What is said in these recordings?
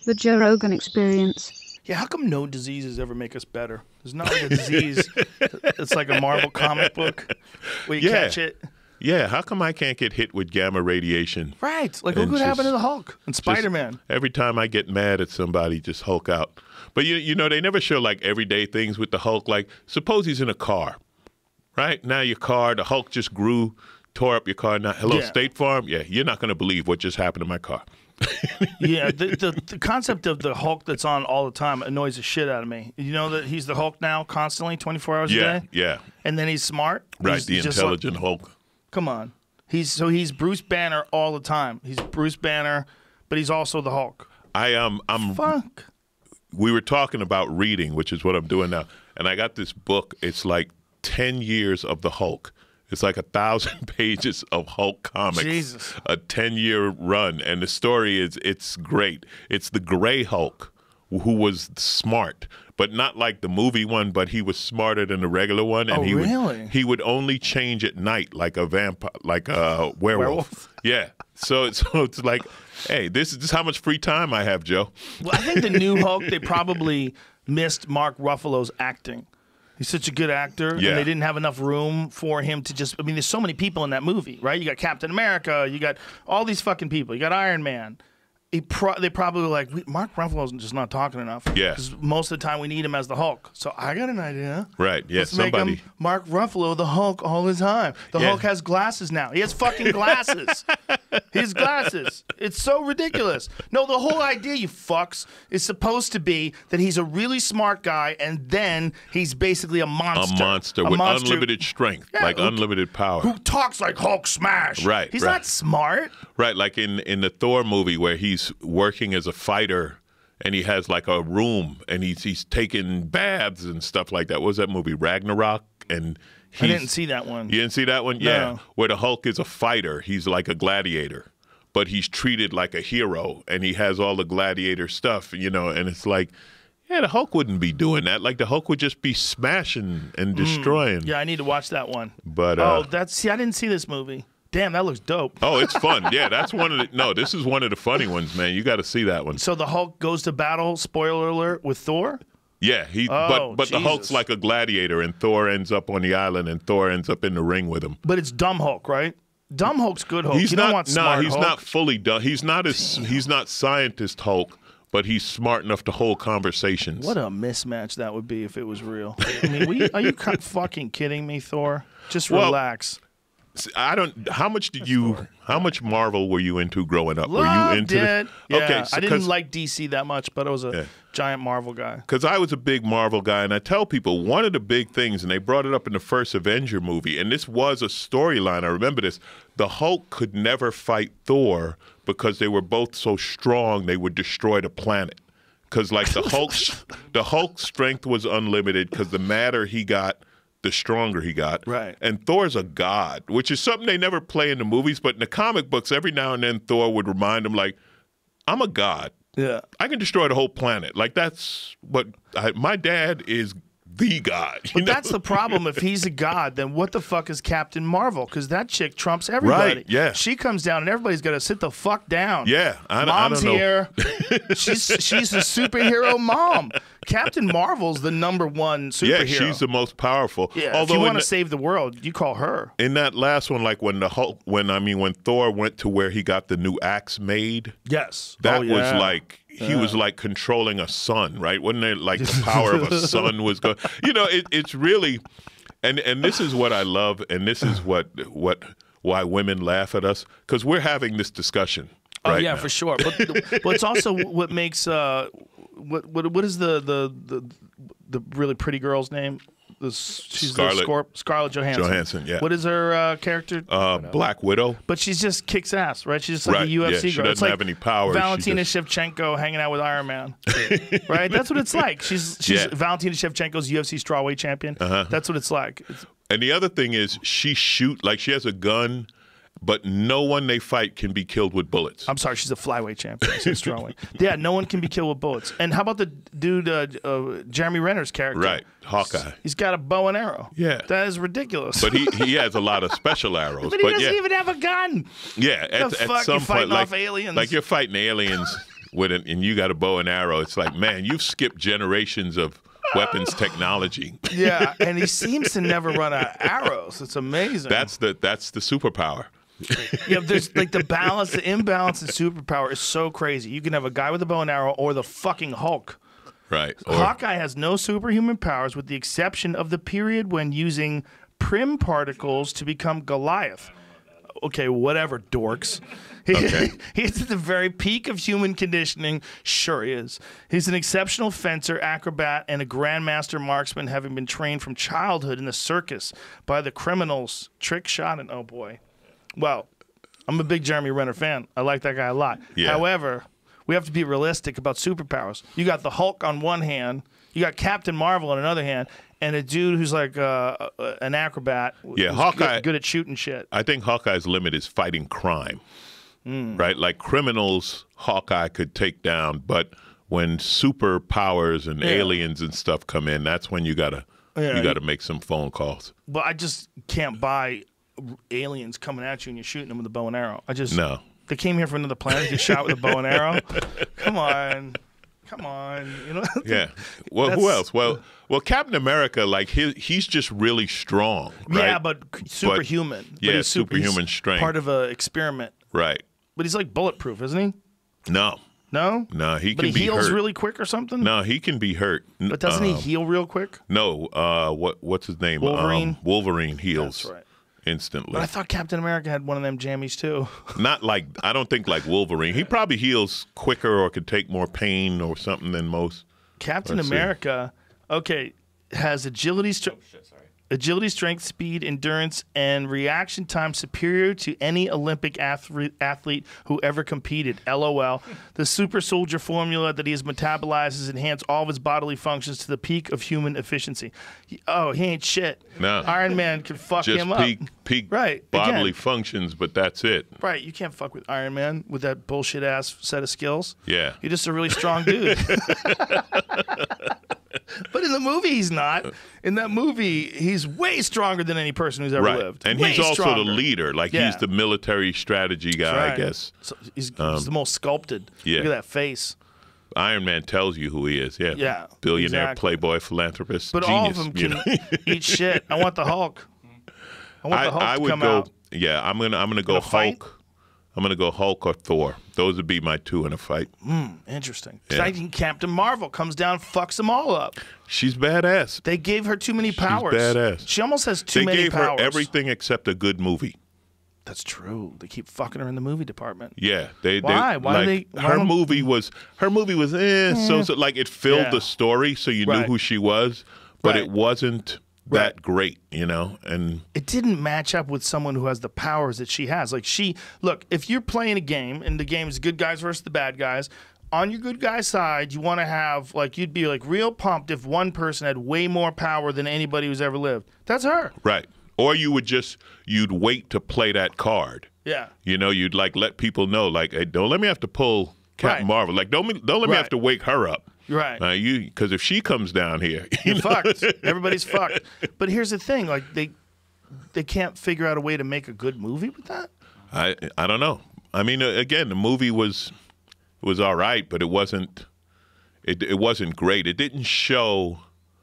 The Joe Rogan Experience. Yeah, how come no diseases ever make us better? There's not like a disease. It's like a Marvel comic book where you catch it. Yeah, how come I can't get hit with gamma radiation? Right. Like, look what happened to the Hulk and Spider-Man. Every time I get mad at somebody, just Hulk out. But, you know, they never show, like, everyday things with the Hulk. Like, suppose he's in a car, right? Now your car, the Hulk just grew, tore up your car. Now, hello, State Farm? Yeah, you're not going to believe what just happened to my car. Yeah, the concept of the Hulk that's on all the time annoys the shit out of me. You know that he's the Hulk now, constantly, 24 hours a day? Yeah. And then he's smart? Right, the intelligent Hulk. Come on. He's Bruce Banner all the time. He's Bruce Banner, but he's also the Hulk. Fuck. We were talking about reading, which is what I'm doing now. And I got this book. It's like 10 years of the Hulk. It's like 1,000 pages of Hulk comics. Jesus. A 10-year run. And the story it's great. It's the gray Hulk who was smart, but not like the movie one, but he was smarter than the regular one. And he would only change at night like a vampire, like a werewolf. Yeah. So it's like, hey, this is how much free time I have, Joe. Well, I think the new Hulk, they probably missed Mark Ruffalo's acting. He's such a good actor, and they didn't have enough room for him to just... I mean, there's so many people in that movie, right? You got Captain America, you got all these fucking people, you got Iron Man. They probably were like, Mark Ruffalo's just not talking enough. Yeah. Because most of the time we need him as the Hulk. So I got an idea. Right, yeah, Let's make him Mark Ruffalo the Hulk all the time. The Hulk has glasses now. He has fucking glasses. He has glasses. It's so ridiculous. No, the whole idea, you fucks, is supposed to be that he's a really smart guy and then he's basically a monster. A monster with unlimited strength, like unlimited power. Who talks like Hulk smash. Right, He's not smart. Right, like in the Thor movie where he's working as a fighter and he has like a room and he's taking baths and stuff like that. What was that movie, Ragnarok? And I didn't see that one. You didn't see that one? No. Yeah, where the Hulk is a fighter. He's like a gladiator, but he's treated like a hero and he has all the gladiator stuff, you know, and it's like, yeah, the Hulk wouldn't be doing that. Like the Hulk would just be smashing and destroying. Yeah, I need to watch that one. But I didn't see this movie. Damn, that looks dope. Oh, it's fun. Yeah, that's one of the... No, this is one of the funny ones, man. You got to see that one. So the Hulk goes to battle, spoiler alert, with Thor? Yeah, but the Hulk's like a gladiator, and Thor ends up on the island, and Thor ends up in the ring with him. But it's dumb Hulk, right? Dumb Hulk's good Hulk. He's not smart he's Hulk. not fully dumb. He's not scientist Hulk, but he's smart enough to hold conversations. What a mismatch that would be if it was real. I mean, are you fucking kidding me, Thor? Just relax. I don't. How much Marvel were you into growing up? Loved were you into it. Yeah, okay, I didn't like DC that much, but I was a giant Marvel guy. Because I was a big Marvel guy, and I tell people one of the big things, and they brought it up in the first Avenger movie, and this was a storyline. I remember this. The Hulk could never fight Thor because they were both so strong they would destroy the planet. Because like the Hulk's strength was unlimited because the madder he got, the stronger he got. Right. And Thor's a god, which is something they never play in the movies, but in the comic books, every now and then Thor would remind him, like, I'm a god. Yeah. I can destroy the whole planet. Like, that's what my dad is the god. But that's the problem. If he's a god, then what the fuck is Captain Marvel? Because that chick trumps everybody. Right, yeah. She comes down and everybody's got to sit the fuck down. Yeah. Mom's I don't know. here. she's a superhero mom. Captain Marvel's the #1 superhero. Yeah, she's the most powerful. Yeah, although if you want to save the world, you call her. In that last one, like when when Thor went to where he got the new axe made. Yes. That was like he was like controlling a sun, right? Wasn't it like the power of a sun was going? You know, it's really, and this is what I love, and this is why women laugh at us, because we're having this discussion. Oh yeah, now. for sure. But it's also what makes what is the really pretty girl's name? She's Scarlett Johansson. Johansson, yeah. What is her character? Black Widow. But she just kicks ass, right? She's just like a UFC girl. She doesn't have any power. Valentina Shevchenko hanging out with Iron Man, right? That's what it's like. She's Valentina Shevchenko's UFC strawweight champion. That's what it's like. And the other thing is she has a gun, but no one they fight can be killed with bullets. I'm sorry, she's a flyweight champion. She's strawweight. Yeah, no one can be killed with bullets. And how about the dude, Jeremy Renner's character? Right, Hawkeye. He's got a bow and arrow. Yeah. That is ridiculous. But he has a lot of special arrows. But he doesn't even have a gun. Yeah, at some point, off aliens? like you're fighting aliens. and you got a bow and arrow. It's like, man, you've skipped generations of weapons technology. Yeah, and he seems to never run out of arrows. It's amazing. That's the superpower. Yeah, there's like the imbalance in superpower is so crazy. You can have a guy with a bow and arrow or the fucking Hulk. Right. Hawkeye has no superhuman powers with the exception of the period when using prim particles to become Goliath. Okay, whatever, dorks. He's at the very peak of human conditioning. Sure he is. He's an exceptional fencer, acrobat, and a grandmaster marksman, having been trained from childhood in the circus by the criminals. Trick shot and oh boy. Well, I'm a big Jeremy Renner fan. I like that guy a lot. Yeah. However, we have to be realistic about superpowers. You got the Hulk on one hand, you got Captain Marvel on another hand, and a dude who's like an acrobat. Yeah, Hawkeye. Good at shooting shit. I think Hawkeye's limit is fighting crime. Right? Like criminals, Hawkeye could take down, but when superpowers and aliens and stuff come in, that's when you gotta make some phone calls. But I just can't buy aliens coming at you and you're shooting them with a bow and arrow. No. They came here from another planet to get shot with a bow and arrow. Come on. You know. Yeah. Well, who else? Well, Captain America, like he's just really strong. Right? Yeah, but superhuman. Yeah, he's superhuman he's strength. Part of an experiment. Right. But he's like bulletproof, isn't he? No. No? No, he but can he be heals hurt. really quick or something? No, he can be hurt. But doesn't he heal real quick? No. What's his name? Wolverine? Wolverine heals. That's right. Instantly. But I thought Captain America had one of them jammies too. I don't think like Wolverine. He probably heals quicker or could take more pain or something than most. Captain America, has agility, strength, speed, endurance, and reaction time superior to any Olympic athlete who ever competed. LOL. The super soldier formula that he has metabolized has enhanced all of his bodily functions to the peak of human efficiency. He ain't shit. No. Iron Man can fuck Just him up. Peak Right. bodily Again. functions, but that's it. Right. You can't fuck with Iron Man with that bullshit ass set of skills. Yeah. You're just a really strong dude. But in the movie, he's not. In that movie, he's way stronger than any person who's ever lived. And way he's also stronger. the leader. Like he's the military strategy guy, I guess. So he's the most sculpted. Yeah. Look at that face. Iron Man tells you who he is. Yeah. Yeah. Billionaire, exactly. playboy, philanthropist, But genius. all of them can eat shit. I want the Hulk. I want the Hulk to come out. Yeah, I'm gonna go Hulk. I'm gonna go Hulk or Thor. Those would be my two in a fight. Interesting. I think Captain Marvel comes down, fucks them all up. She's badass. They gave her too many powers. She's badass. She almost has too many They gave powers. her everything except a good movie. That's true. They keep fucking her in the movie department. Yeah, Why? Why do they? Her movie was so like it filled the story, so you knew Right. who she was, but Right. it wasn't that great, you know. And it didn't match up with someone who has the powers that she has. Like look, if you're playing a game and the game is good guys versus the bad guys, on your good guy side, you want to have you'd be like real pumped if one person had way more power than anybody who's ever lived. That's her. right. Or you'd wait to play that card. Yeah. You know, you'd like let people know, like, hey, don't let me have to pull Captain Right. Marvel. Like, don't let me have to wake her up. Right. Because if she comes down here, You're fucked. Everybody's fucked. But here's the thing: like they can't figure out a way to make a good movie with that. I don't know. I mean, again, the movie was all right, but it wasn't great. It didn't show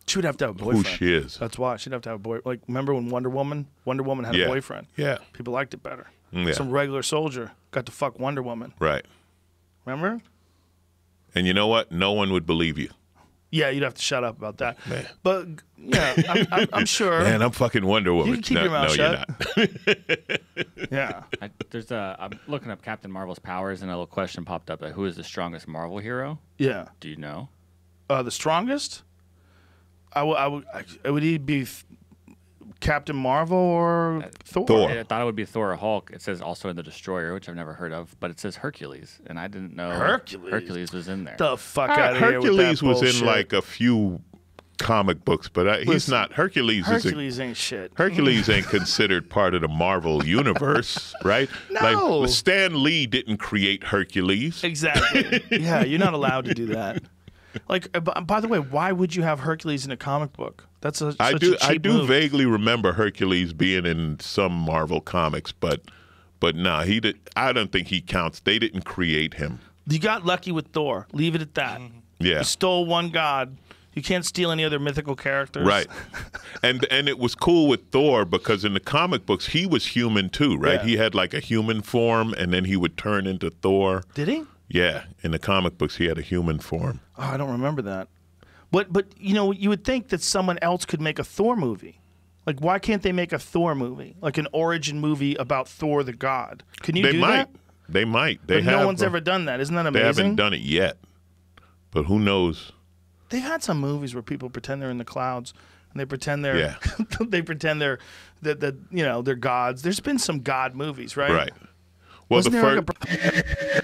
She would have to have a boyfriend. who she is. That's why she'd have to have a boy. Like, remember when Wonder Woman had a boyfriend? Yeah. People liked it better. Yeah. Some regular soldier got to fuck Wonder Woman. Right. Remember? And you know what? No one would believe you. Yeah, you'd have to shut up about that. Man. But yeah, I'm sure. Man, I'm fucking Wonder Woman. You can keep your mouth shut. You're not. Yeah. I'm looking up Captain Marvel's powers, and a little question popped up: who is the strongest Marvel hero? Yeah. Do you know? The strongest? Would he be Captain Marvel or Thor? I thought it would be Thor or Hulk. It says also in the Destroyer, which I've never heard of, but it says Hercules, and I didn't know Hercules was in there. The fuck out of here with that Hercules was bullshit. in like a few comic books, but he's not. Hercules ain't shit. Hercules ain't considered part of the Marvel universe, right? No. Like Stan Lee didn't create Hercules. Exactly. Yeah, you're not allowed to do that. Like, by the way, why would you have Hercules in a comic book? That's I such a cheap do move. vaguely remember Hercules being in some Marvel comics, but no, he did. I don't think he counts. They didn't create him. You got lucky with Thor. Leave it at that. Yeah. You stole one god. You can't steal any other mythical characters. Right. And it was cool with Thor because in the comic books, he was human too, right? Yeah. He had like a human form, and then he would turn into Thor. Did he? Yeah. In the comic books, he had a human form. Oh, I don't remember that. But you know, you would think that someone else could make a Thor movie. Like, why can't they make a Thor movie? Like an origin movie about Thor the god. Can you do that? They might. But no one's ever done that. Isn't that amazing? They haven't done it yet. But who knows? They've had some movies where people pretend they're in the clouds and they pretend they're they pretend they're that you know, they're gods. There's been some god movies, right? Right. Well, Wasn't the there first